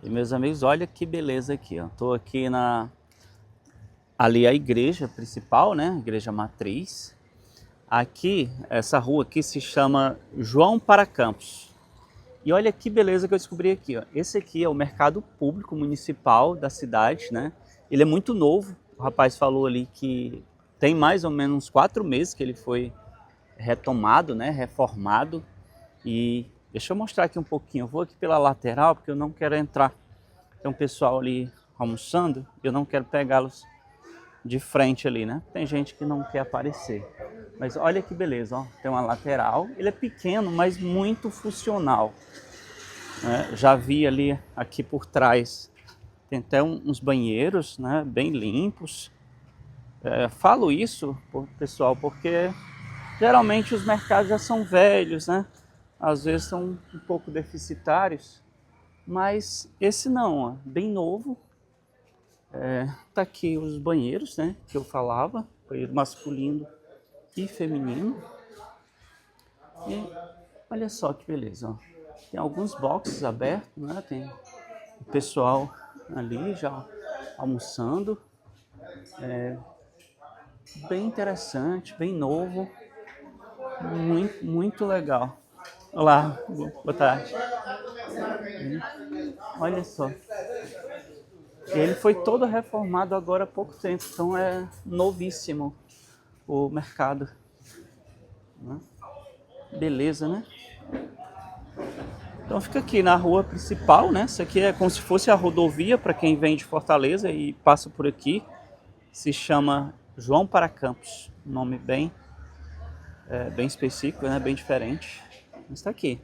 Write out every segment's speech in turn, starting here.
E meus amigos, olha que beleza aqui, ó. Tô aqui ali a igreja principal, né? Igreja matriz. Aqui, essa rua aqui se chama João para Campos. E olha que beleza que eu descobri aqui, ó. Esse aqui é o mercado público municipal da cidade, né? Ele é muito novo. O rapaz falou ali que tem mais ou menos uns 4 meses que ele foi retomado, né? Reformado. E deixa eu mostrar aqui um pouquinho. Eu vou aqui pela lateral porque eu não quero entrar. Tem um pessoal ali almoçando. Eu não quero pegá-los de frente ali, né? Tem gente que não quer aparecer. Mas olha que beleza, ó. Tem uma lateral. Ele é pequeno, mas muito funcional. Né? Já vi ali, aqui por trás, tem até uns banheiros, né? Bem limpos. Falo isso, pessoal, porque geralmente os mercados já são velhos, né? Às vezes são um pouco deficitários. Mas esse não, ó, bem novo. Tá aqui os banheiros, né? Que eu falava. Banheiro masculino e feminino. E olha só que beleza, ó. Tem alguns boxes abertos, né? Tem o pessoal ali já almoçando. Bem interessante, bem novo. Muito, muito legal. Olá, boa tarde. Olha só. Ele foi todo reformado agora há pouco tempo, então é novíssimo o mercado. Beleza, né? Então fica aqui na rua principal, né? Isso aqui é como se fosse a rodovia para quem vem de Fortaleza e passa por aqui. Se chama João para Campos, um nome bem específico, né? Bem diferente. Mas está aqui.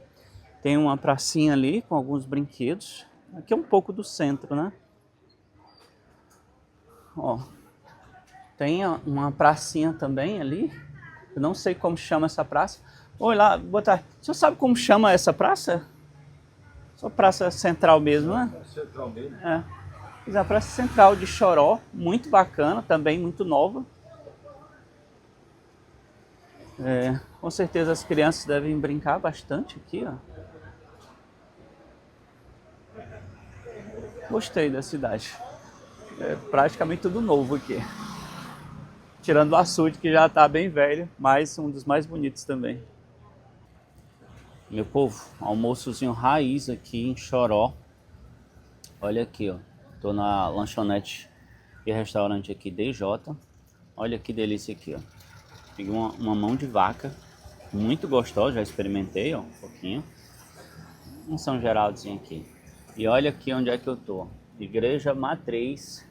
Tem uma pracinha ali com alguns brinquedos. Aqui é um pouco do centro, né? Ó, tem uma pracinha também ali. Eu não sei como chama essa praça. Oi lá, boa tarde. O senhor sabe como chama essa praça? Só praça central mesmo, né? Central mesmo. É. Fiz a praça central de Choró, muito bacana, também muito nova. Com certeza as crianças devem brincar bastante aqui, ó. Gostei da cidade. É praticamente tudo novo aqui. Tirando o açude que já está bem velho, mas um dos mais bonitos também. Meu povo, almoçozinho raiz aqui em Choró. Olha aqui, ó. Tô na lanchonete e restaurante aqui DJ. Olha que delícia aqui, ó. Peguei uma mão de vaca, muito gostosa, já experimentei, ó, um pouquinho. Um São Geraldozinho aqui. E olha aqui onde é que eu tô. Igreja Matriz.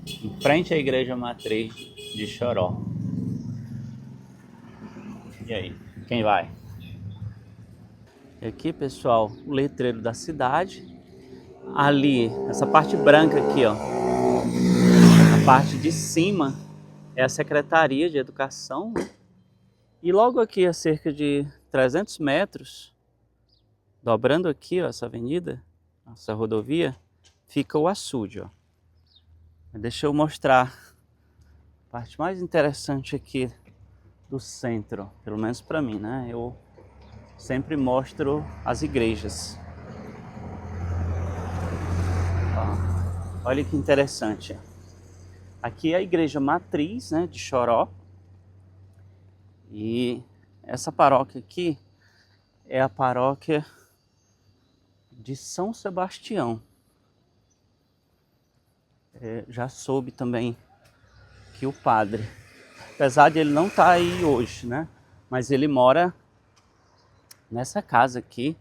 Em frente à Igreja Matriz de Choró. E aí, quem vai? E aqui, pessoal, o letreiro da cidade. Ali, essa parte branca aqui, ó. A parte de cima é a Secretaria de Educação. E logo aqui, a cerca de 300 metros, dobrando aqui, ó, essa avenida, essa rodovia, fica o açude, ó. Deixa eu mostrar a parte mais interessante aqui do centro, pelo menos para mim, né? Eu sempre mostro as igrejas. Ó, olha que interessante. Aqui é a igreja matriz, né, de Choró. E essa paróquia aqui é a paróquia de São Sebastião. Já soube também que o padre, apesar de ele não estar aí hoje, né? Mas ele mora nessa casa aqui.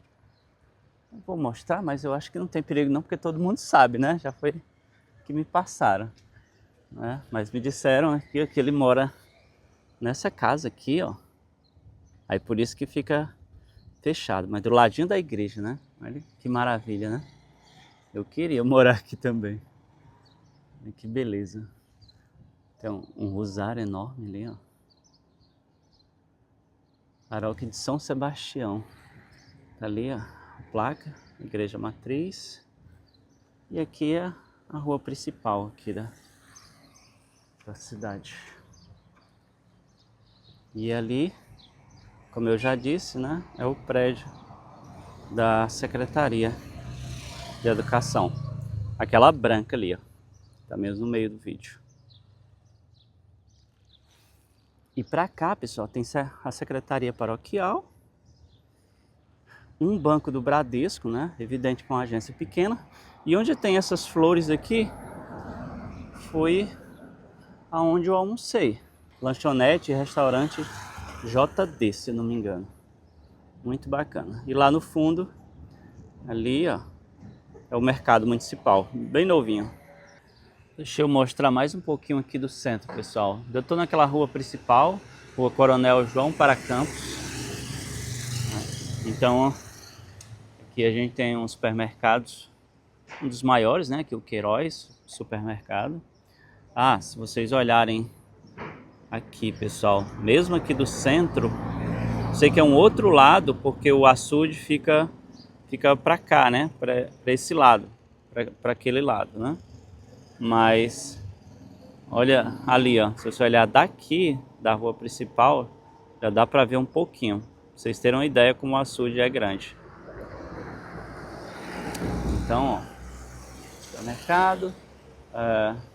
Não vou mostrar, mas eu acho que não tem perigo não, porque todo mundo sabe, né? Já foi que me passaram, né? Mas me disseram aqui que ele mora nessa casa aqui, ó. Aí por isso que fica fechado, mas do ladinho da igreja, né? Olha que maravilha, né? Eu queria morar aqui também. Olha que beleza. Tem um rosário enorme ali, ó. Paróquia de São Sebastião. Tá ali, ó, a placa, Igreja Matriz. E aqui é a rua principal aqui da cidade. E ali, como eu já disse, né, é o prédio da secretaria. de educação. Aquela branca ali, ó. Tá mesmo no meio do vídeo. E pra cá, pessoal, tem a secretaria paroquial. Um banco do Bradesco, né? Evidente que é uma agência pequena. E onde tem essas flores aqui, foi aonde eu almocei. Lanchonete e restaurante JD, se não me engano. Muito bacana. E lá no fundo, ali, ó, é o mercado municipal, bem novinho. Deixa eu mostrar mais um pouquinho aqui do centro, pessoal. Eu tô naquela rua principal, Rua Coronel João para Campos. Então, aqui a gente tem uns supermercados, um dos maiores, né, que é o Queiroz Supermercado. Ah, se vocês olharem aqui, pessoal, mesmo aqui do centro, sei que é um outro lado, porque o açude fica para cá, né, para esse lado, para aquele lado, né? Mas olha ali, ó, se você olhar daqui da rua principal, já dá para ver um pouquinho. Pra vocês terem uma ideia como o açude é grande. Então, ó, supermercado,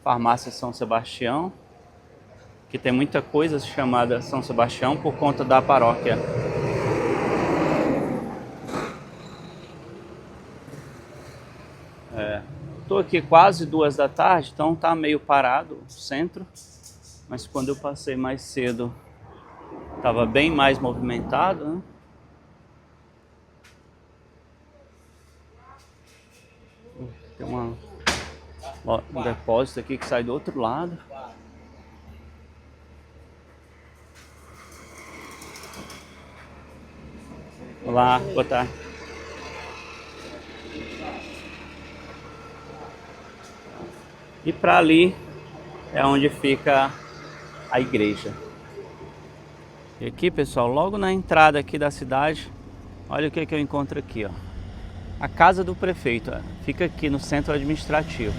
farmácia São Sebastião, que tem muita coisa chamada São Sebastião por conta da paróquia. Tô aqui quase 2 da tarde, então tá meio parado o centro, mas quando eu passei mais cedo tava bem mais movimentado, né? Tem um depósito aqui que sai do outro lado. Olá, boa tarde. E para ali é onde fica a igreja. E aqui, pessoal, logo na entrada aqui da cidade, olha o que eu encontro aqui, ó. A casa do prefeito, ó, fica aqui no centro administrativo.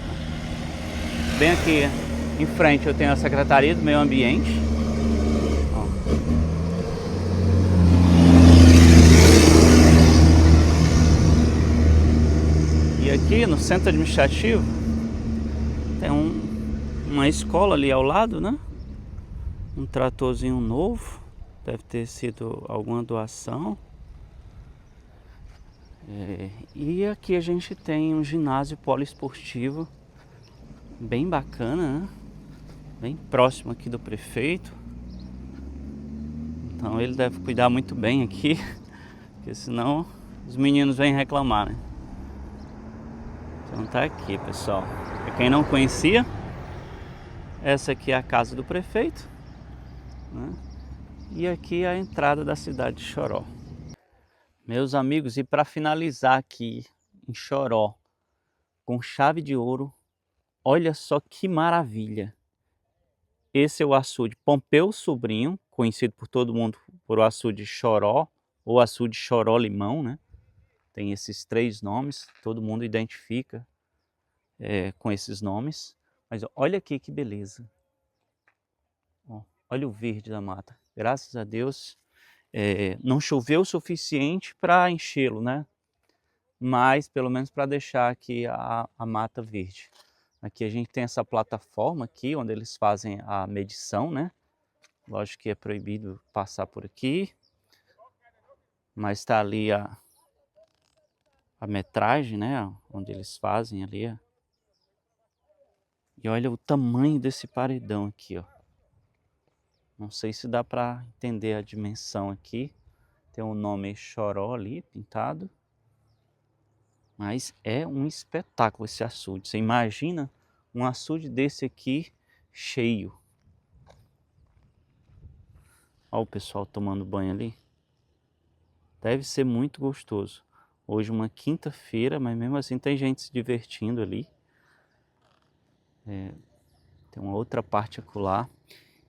Bem aqui em frente eu tenho a Secretaria do Meio Ambiente. Ó. E aqui no centro administrativo tem uma escola ali ao lado, né? Um tratorzinho novo, deve ter sido alguma doação. E aqui a gente tem um ginásio poliesportivo bem bacana, né? Bem próximo aqui do prefeito. Então ele deve cuidar muito bem aqui, porque senão os meninos vêm reclamar, né? Então tá aqui, pessoal. Pra quem não conhecia, essa aqui é a casa do prefeito, né? E aqui é a entrada da cidade de Choró. Meus amigos, e para finalizar aqui em Choró, com chave de ouro, olha só que maravilha. Esse é o açude Pompeu Sobrinho, conhecido por todo mundo por o açude Choró, ou açude Choró Limão, né? Tem esses 3 nomes, todo mundo identifica com esses nomes. Mas olha aqui que beleza. Ó, olha o verde da mata. Graças a Deus não choveu o suficiente para enchê-lo, né? Mas pelo menos para deixar aqui a mata verde. Aqui a gente tem essa plataforma aqui, onde eles fazem a medição, né? Lógico que é proibido passar por aqui. Mas está ali a metragem, né? Onde eles fazem ali. Ó. E olha o tamanho desse paredão aqui, ó. Não sei se dá para entender a dimensão aqui. Tem o nome Choró ali, pintado. Mas é um espetáculo esse açude. Você imagina um açude desse aqui cheio. Olha o pessoal tomando banho ali. Deve ser muito gostoso. Hoje uma quinta-feira, mas mesmo assim tem gente se divertindo ali. Tem uma outra parte acolá.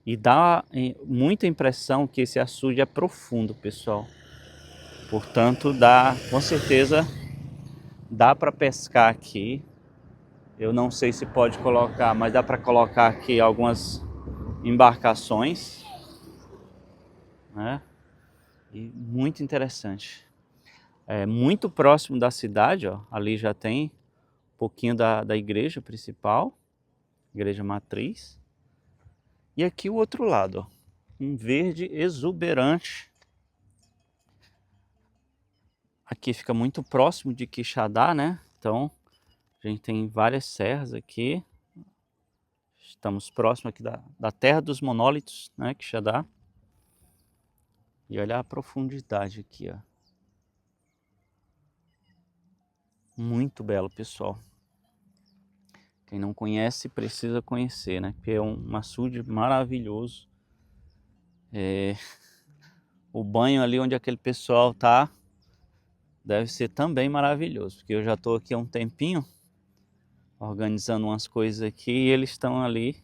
E dá muita impressão que esse açude é profundo, pessoal. Portanto, com certeza, dá para pescar aqui. Eu não sei se pode colocar, mas dá para colocar aqui algumas embarcações, né? E muito interessante. É muito próximo da cidade, ó. Ali já tem pouquinho da igreja principal, igreja matriz. E aqui o outro lado, ó, um verde exuberante. Aqui fica muito próximo de Quixadá, né? Então a gente tem várias serras aqui. Estamos próximo aqui da terra dos monólitos, né? Quixadá. E olha a profundidade aqui, ó. Muito belo, pessoal. Quem não conhece precisa conhecer, né? Porque é um açude maravilhoso. O banho ali onde aquele pessoal tá deve ser também maravilhoso, porque eu já estou aqui há um tempinho organizando umas coisas aqui e eles estão ali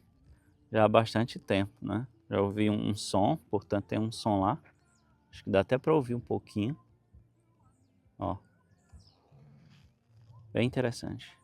já há bastante tempo, né? Já ouvi um som, portanto tem um som lá. Acho que dá até para ouvir um pouquinho. Ó. Bem interessante.